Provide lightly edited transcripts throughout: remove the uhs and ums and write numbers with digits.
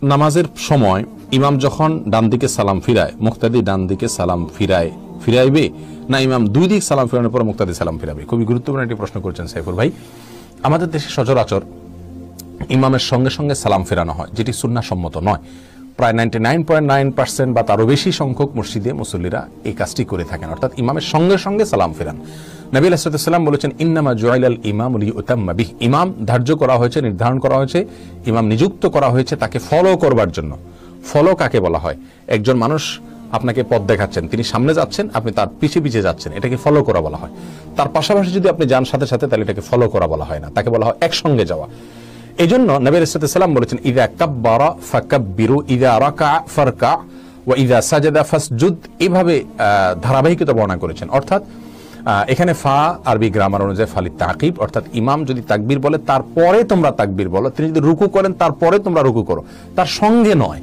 নামাজের সময় ইমাম যখন ডান দিকে সালাম ফিরায়, মুক্তাদি ডান দিকে সালাম ফিরাইবে না ইমাম দুই দিক সালাম ফিরানোর পর মুক্তাদি সালাম ফিরাবে? খুবই গুরুত্বপূর্ণ একটি প্রশ্ন করছেন সাইফুর ভাই। আমাদের দেশে সচরাচর ইমামের সঙ্গে সঙ্গে সালাম ফেরানো হয়, যেটি সুন্নাহসম্মত নয়। প্রায় 99.9% বা তারও বেশি সংখ্যক মসজিদে মুসল্লিরা এই কাজটি করে থাকেন, অর্থাৎ ইমামের সঙ্গে সঙ্গে সালাম ফেরান। নবী আলাইহিস সালাম বলেছেন, ইন্নামা জুইলাল ইমামু লিইউতাম্মা বিহি। ইমাম ধার্য করা হয়েছে, নির্ধারণ করা হয়েছে, ইমাম নিযুক্ত করা হয়েছে তাকে ফলো করবার জন্য। ফলো কাকে বলা হয়? একজন মানুষ আপনাকে পথ দেখাচ্ছেন, তিনি সামনে যাচ্ছেন, আপনি তার পিছে পিছে যাচ্ছেন, এটাকে ফলো করা বলা হয়। তার পাশাপাশি যদি আপনি যান সাথে সাথে, তাহলে এটাকে ফলো করা বলা হয় না, তাকে বলা হয় একসঙ্গে যাওয়া। এই জন্য নবী আলাইহিস সালাম বলেছেন, ইযা কাব্বারা ফাকাব্বিরু, ইযা রাকা ফারকা, ওয়া ইযা সাজাদা ফাসজুদ। এভাবে ধারাবাহিকতা বর্ণনা করেছেন। অর্থাৎ এখানে ফা আরবি গ্রামার অনুযায়ী ফালি তাকিব, অর্থাৎ ইমাম যদি তাকবীর বলে তারপরে তোমরা তাকবীর বলো, তিনি যদি রুকু করেন তারপরে তোমরা রুকু করো, তার সঙ্গে নয়।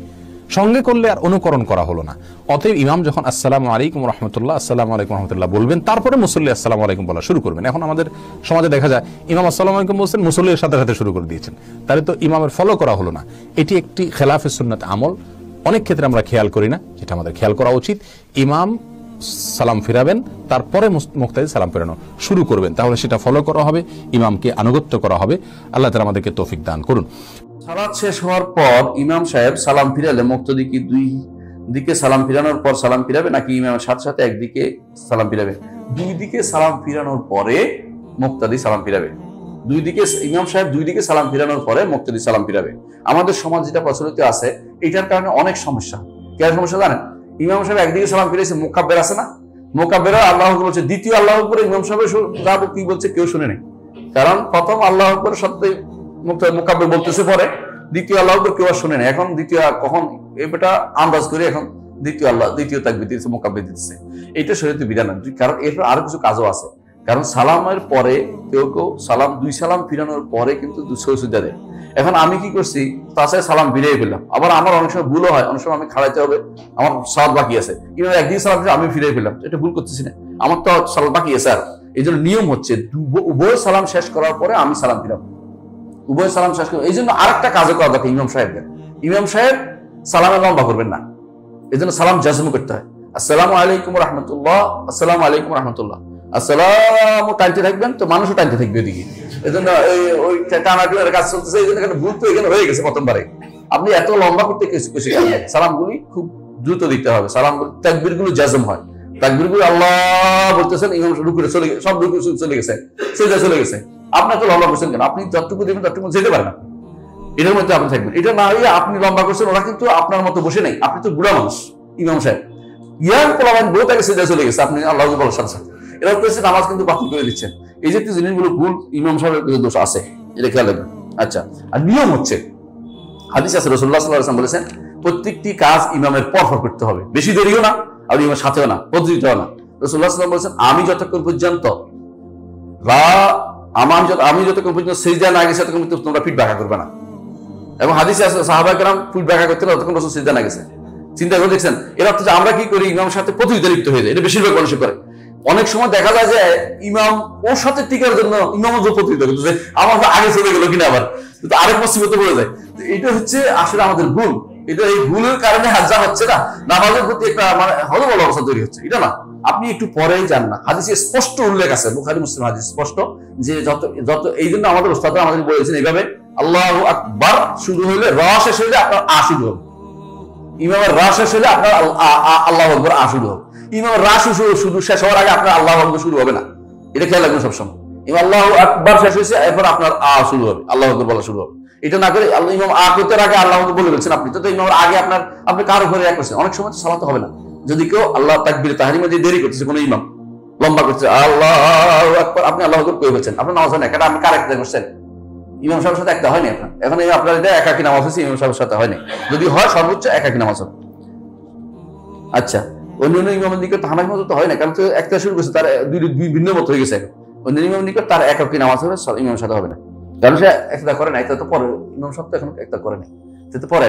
সঙ্গে করলে আর অনুকরণ করা হলো না। অতএব ইমাম যখন আসসালামু আলাইকুম রাহমাতুল্লাহ, আসসালামু আলাইকুম রাহমাতুল্লাহ বলবেন, তারপরে মুসল্লি আসসালামু আলাইকুম বলা শুরু করবেন। এখন আমাদের সমাজে দেখা যায় ইমাম আসসালামু আলাইকুম বলছেন, মুসল্লির সাথে সাথে শুরু করে দিয়েছেন, তাহলে তো ইমামের ফলো করা হলো না। এটি একটি খেলাফে সুন্নাত আমল, অনেক ক্ষেত্রে আমরা খেয়াল করি না, যেটা আমাদের খেয়াল করা উচিত। ইমাম সালাম ফিরাবেন, তারপরে মুক্তাদি সালাম ফেরানো শুরু করবেন, তাহলে সেটা ফলো করা হবে, ইমামকে আনুগত্য করা হবে। আল্লাহ তাআলা আমাদেরকে তৌফিক দান করুন। সালাত শেষ হওয়ার পর ইমাম সাহেব সালাম ফিরালে মুক্তাদি কি দুই দিকে সালাম ফিরানোর পর সালাম ফিরাবে, নাকি ইমামের সাথে সাথে একদিকে সালাম ফিরাবে? দুই দিকে সালাম ফিরানোর পরে মুক্তাদি সালাম ফিরাবে। দুই দিকে ইমাম সাহেব দুই দিকে সালাম ফিরানোর পরে মুক্তাদি সালাম ফিরাবে। আমাদের সমাজ যেটা প্রচলিত আছে, এটার কারণে অনেক সমস্যা। কেন সমস্যা জানেন? ইমাম সাহেব একদিকে সালাম ফিরেছে, মুকাব্বির আছে না, মুকাব্বির আল্লাহু আকবার বলছে, দ্বিতীয় আল্লাহু আকবার ইমাম সাহেব কি বলছে কেউ শুনে নেই। কারণ প্রথম আল্লাহু আকবার শব্দে মুকাব্বির বলতেছে, পরে দ্বিতীয় আল্লাহু আকবার কেউ আর শুনে নেই। এখন দ্বিতীয় কখন এটা আন্দাজ করে এখন দ্বিতীয় তাকবীর দিতেছে, মুকাব্বির দিতেছে। এটা শরীয়তে বিধান না, কারণ এর আরো কিছু কাজও আছে। কারণ সালামের পরে কেউ সালাম দুই সালাম ফিরানোর পরে কিন্তু সুজদা দেয়। এখন আমি কি করছি, তাছাড়া সালাম ফিরিয়ে ফেললাম। আবার আমার অনেক সময় ভুলও হয়, অনেক সময় আমি খাড়াইতে হবে, আমার সালাত বাকি আছে, কিন্তু একদিন সালাম আমি ফিরিয়ে ফেললাম, এটা ভুল করতেছি না, আমার তো সালাত বাকি আছে। আর এই জন্য নিয়ম হচ্ছে উভয় সালাম শেষ করার পরে আমি সালাম ফিরাম, উভয় সালাম শেষ করবো। এই জন্য আরেকটা কাজও করা দরকার ইমাম সাহেবদের। ইমাম সাহেব সালামের লম্বা করবেন না, এই জন্য সালাম জাজম করতে হয়। আসসালামু আলাইকুম রাহমাতুল্লাহ, আসসালামু আলাইকুম রাহমাতুল্লাহ, আসসালামু টানতে থাকবেন, তো মানুষও টানতে থাকবে ওইদিকে। এই জন্য ওই টানার কাজ চলতেছে, এই জন্য এখানে ভুল তো এখানে হয়ে গেছে প্রথমবারে। আপনি এত লম্বা করতে কিছু সালামগুলি খুব দ্রুত দিতে হবে। সালামগুলি তাকবীর গুলো জাজম হয়, তাকবীর গুলো আল্লাহ বলতেছেন, ইমাম রুকুতে চলে গেছে, সব রুকু চলে গেছে, সিজদা চলে গেছে, আপনার তো লম্বা করছেন কেন? আপনি যতটুকু দেবেন ততটুকু যেতে পারেন, এটার মধ্যে আপনি থাকবেন। এটা না হইলে আপনি লম্বা করছেন, ওরা কিন্তু আপনার মতো বসে নেই, আপনি তো বুড়া মানুষ। ইমাম সাহেব ইয়াং পোলাবান বউ তাকে সিজদা চলে গেছে, আপনি আল্লাহ বলার সাথে সাথে এরা করছে, নামাজ কিন্তু বাতিল করে দিচ্ছেন। এই যে জিনিসগুলো ভুল, ইমাম সাহেবের দোষ আছে, এটা খেয়াল রাখবেন। আচ্ছা, আর নিয়ম হচ্ছে, হাদিস আছে, রাসূলুল্লাহ সাল্লাল্লাহু আলাইহি ওয়াসাল্লাম বলেছেন, প্রত্যেকটি কাজ ইমামের পরপর করতে হবে, বেশি দেরিও না আর ইমামের সাথেও না, প্রতিযোগিতাও না। রাসূলুল্লাহ সাল্লাল্লাহু আলাইহি ওয়াসাল্লাম বলেছেন, আমি যতক্ষণ পর্যন্ত সিজদা না গেছে ততক্ষণ তোমরা পিঠ বাঁকা করবে না। এবং হাদিসে আছে সাহাবায়ে কেরাম পিঠ বাঁকা করতে ততক্ষণ রাসূল সিজদা না গেছে। চিন্তা করে দেখছেন, এর অর্থ যে আমরা কি করি, ইমামের সাথে প্রতিযোগিতা লিপ্ত হয়ে যায়। এটা বেশিরভাগ মানুষ করে। অনেক সময় দেখা যায় যে ইমাম ওর সাথে টিকার জন্য ইমামও প্রতিযোগিতা করতেছে, আমার আগে চলে গেল কিনা, আবার আরেক মুসিবতে পড়ে যায়। এটা হচ্ছে আসলে আমাদের ভুল। এটা এই ভুলের কারণে হাজা হচ্ছে না, নামাজের প্রতি একটা মানে হযবল অবস্থা তৈরি হচ্ছে। এটা না, আপনি একটু পরেই যান না। হাদিসে স্পষ্ট উল্লেখ আছে, বুখারী মুসলিম হাদিস স্পষ্ট, যে যত এই জন্য আমাদের উস্তাদরা আমাদের বলেছেন এইভাবে, আল্লাহু আকবার শুরু হইলে র শেষ হইলে আপনার আ শুরু হবে, ইমামের রা শেষ হইলে আপনার আল্লাহু আকবার আ শুরু হবে। ইমামের রা শুরু শেষ হওয়ার আগে আপনার আল্লাহু আকবার শুরু হবে না, এটা খেয়াল রাখবেন সবসময়। ইমাম আল্লাহু আকবার শেষ হয়েছে, এরপর আপনার আ শুরু হবে, আল্লাহু আকবার বলা শুরু হবে। এটা না করে ইমাম আ করতে আগে আল্লাহু আকবার বলে বলছেন, আপনি তো ইমামের আগে আপনি কার উপরে এক করছেন। অনেক সময় তো সালাত হবে না, যদি কেউ আল্লাহ তাকবীর তাহরিমে দিয়ে দেরি করতেছে, কোনো ইমাম লম্বা করছে আল্লাহু আকবার, আপনি আল্লাহু আকবার কই বলছেন, আপনার নামাজ হয় না, এটা আপনি কার একটা করছেন, ইমাম সাহেবের সাথে একটা হয়নি আপনার। এখন আপনার এটা একাকী নামাজ হচ্ছে, ইমাম সাহেবের সাথে হয়নি। যদি হয় সর্বোচ্চ একাকী নামাজ হবে। আচ্ছা, অন্যান্য ইমামের নিকট হানাফি মত তো হয় না, কারণ তো একটা শুরু করছে, তার দুই ভিন্ন মত হয়ে গেছে। অন্য ইমামের নিকট তার একাকী নামাজ হবে, ইমামের সাথে হবে না, কারণ সে একটা করে নাই, তা তো পরে ইমাম সাহেব তো এখন একটা করে নাই, সে তো পরে